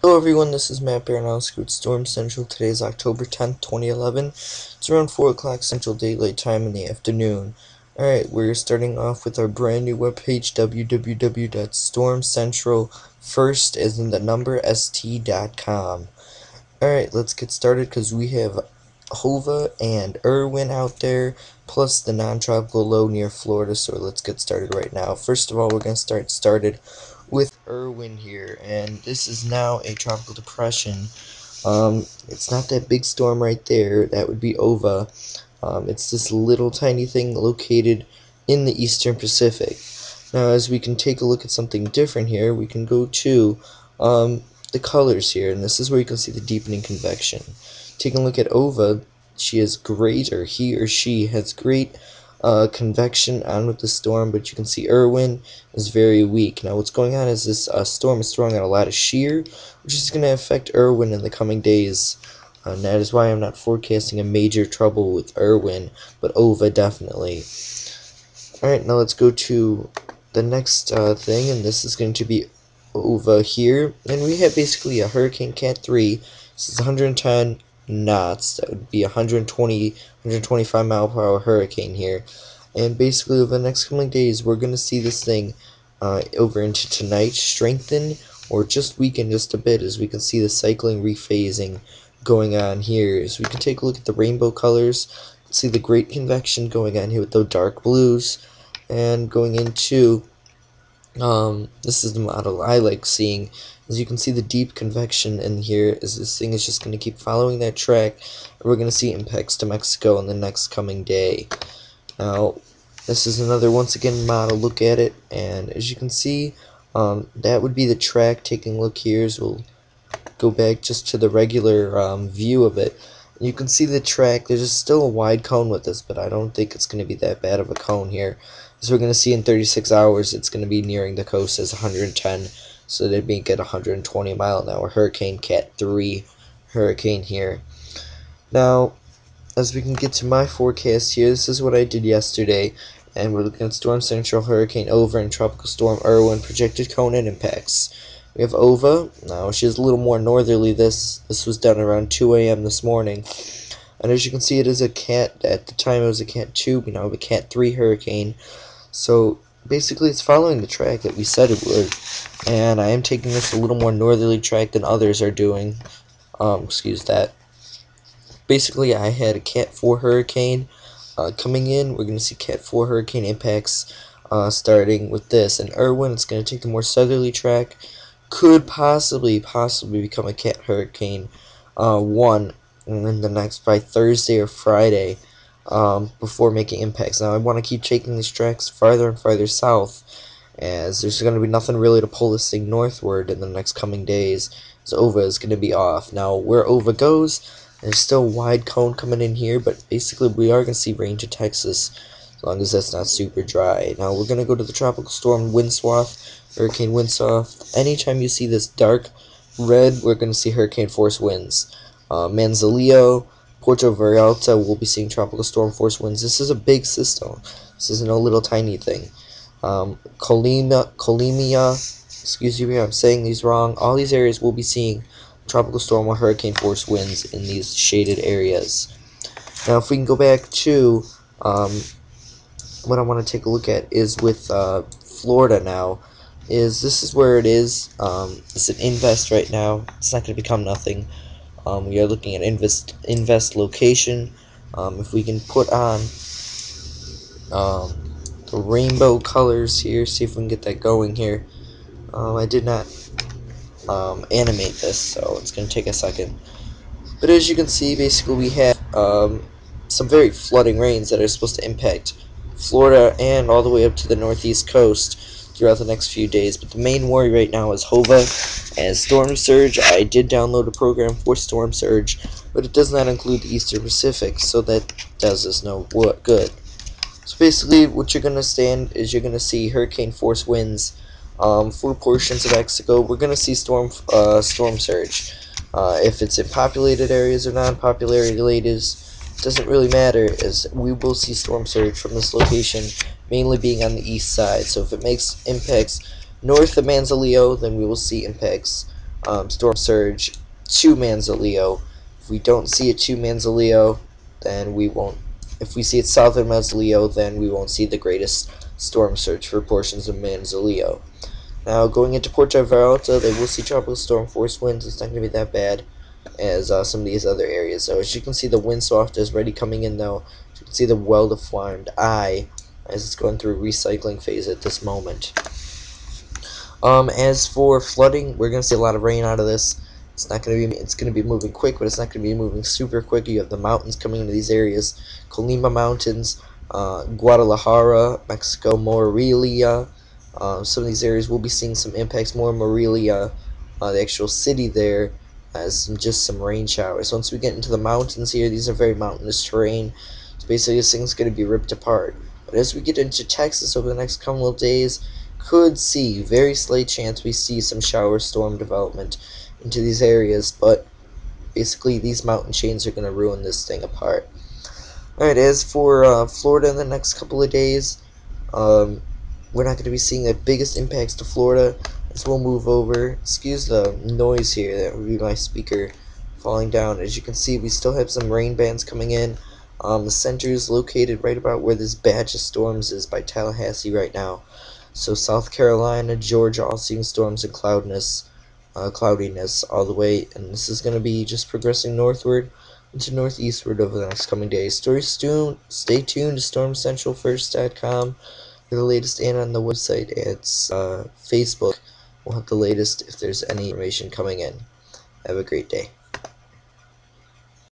Hello everyone, this is Matt Baranowski with Storm Central. Today is October 10th, 2011. It's around 4 o'clock Central Daylight Time in the afternoon. Alright, we're starting off with our brand new webpage, www.stormcentralfirst, as in the number, st.com. Alright, let's get started because we have Hova and Irwin out there, plus the non-tropical low near Florida, so let's get started right now. First of all, we're going to started with Irwin here, and this is now a tropical depression. It's not that big storm right there, that would be Ova. It's this little tiny thing located in the eastern Pacific. Now, as we can take a look at something different here, we can go to the colors here, and this is where you can see the deepening convection. Taking a look at Ova, she has great, or he or she has great convection on with the storm, but you can see Irwin is very weak. Now what's going on is this storm is throwing out a lot of shear, which is going to affect Irwin in the coming days. And that is why I'm not forecasting a major trouble with Irwin, but Ova definitely. Alright, now let's go to the next thing, and this is going to be over here. And we have basically a Hurricane Cat 3. This is 110 knots. That would be 120, 125 mile per hour hurricane here. And basically, over the next coming days, we're going to see this thing over into tonight strengthen or just weaken just a bit, as we can see the cycling rephasing going on here. As we can take a look at the rainbow colors, see the great convection going on here with the dark blues, and going into this is the model I like seeing. As you can see, the deep convection in here is this thing is just going to keep following that track, and we're going to see impacts to Mexico in the next coming day. Now, this is another, once again, model look at it, and as you can see, that would be the track. Taking a look here, so we'll go back just to the regular view of it. You can see the track. There's still a wide cone with this, but I don't think it's going to be that bad of a cone here. As we're going to see in 36 hours, it's going to be nearing the coast as 110, so they'd make it 120 mile an hour Hurricane Cat 3 hurricane here. Now, as we can get to my forecast here, this is what I did yesterday, and we're looking at Storm Central, Hurricane Ova, and Tropical Storm Irwin projected cone and impacts. We have Ova. Now she's a little more northerly. This was done around 2 a.m. this morning, and as you can see, it is a Cat. At the time, it was a Cat 2. We now have a Cat 3 hurricane. So basically, it's following the track that we said it would, and I am taking this a little more northerly track than others are doing. Excuse that. Basically, I had a Cat 4 hurricane coming in. We're going to see Cat 4 hurricane impacts starting with this. And Irwin, it's going to take the more southerly track. Could possibly become a Cat hurricane 1 in the next, by Thursday or Friday, before making impacts. Now, I want to keep taking these tracks farther and farther south, as there's going to be nothing really to pull this thing northward in the next coming days. So Ova is going to be off. Now, where Ova goes, there's still a wide cone coming in here, but basically we are going to see rain to Texas, as long as that's not super dry. Now we're going to go to the tropical storm wind swath, hurricane wind swath. Anytime you see this dark red, we're going to see hurricane force winds. Manzanillo, Puerto Vallarta will be seeing tropical storm force winds. This is a big system. This isn't a little tiny thing. Colimia, excuse me if I'm saying these wrong. All these areas will be seeing tropical storm or hurricane force winds in these shaded areas. Now, if we can go back to what I want to take a look at is with Florida now. This is where it is. It's an invest right now. It's not going to become nothing. We are looking at invest location. If we can put on the rainbow colors here, see if we can get that going here. I did not animate this, so it's going to take a second. But as you can see, basically we have some very flooding rains that are supposed to impact Florida and all the way up to the northeast coast throughout the next few days. But the main worry right now is Hova and Storm Surge. I did download a program for Storm Surge, but it does not include the Eastern Pacific, so that does us no good. So basically, what you're going to stand is you're going to see hurricane force winds for portions of Mexico. We're going to see storm surge. If it's in populated areas or non-populated areas, doesn't really matter, as we will see storm surge from this location, mainly being on the east side. So if it makes impacts north of Manzanillo, then we will see impacts storm surge to Manzanillo. If we don't see it to Manzanillo, then we won't. If we see it south of Manzanillo, then we won't see the greatest storm surge for portions of Manzanillo. Now, going into Puerto Vallarta, they will see tropical storm force winds. It's not going to be that bad as some of these other areas. So, as you can see, the wind soft is already coming in, though. As you can see the well-defined eye as it's going through recycling phase at this moment. As for flooding, we're going to see a lot of rain out of this. It's going to be moving quick, but it's not going to be moving super quick. You have the mountains coming into these areas, Colima Mountains, Guadalajara, Mexico, Morelia. Some of these areas will be seeing some impacts. More Morelia, the actual city there, has just some rain showers. Once we get into the mountains here, these are very mountainous terrain. So basically, this thing's going to be ripped apart. But as we get into Texas over the next couple of days, could see, very slight chance we see some shower storm development into these areas, but basically these mountain chains are going to ruin this thing apart. Alright, as for Florida in the next couple of days, we're not going to be seeing the biggest impacts to Florida as we'll move over. Excuse the noise here, that would be my speaker falling down. As you can see, we still have some rain bands coming in. The center is located right about where this batch of storms is by Tallahassee right now. So South Carolina, Georgia, all seeing storms and cloudiness all the way, and this is going to be just progressing northward into northeastward over the next coming days. Stay tuned to StormCentralFirst.com for the latest, and on the website it's Facebook. We'll have the latest if there's any information coming in. Have a great day.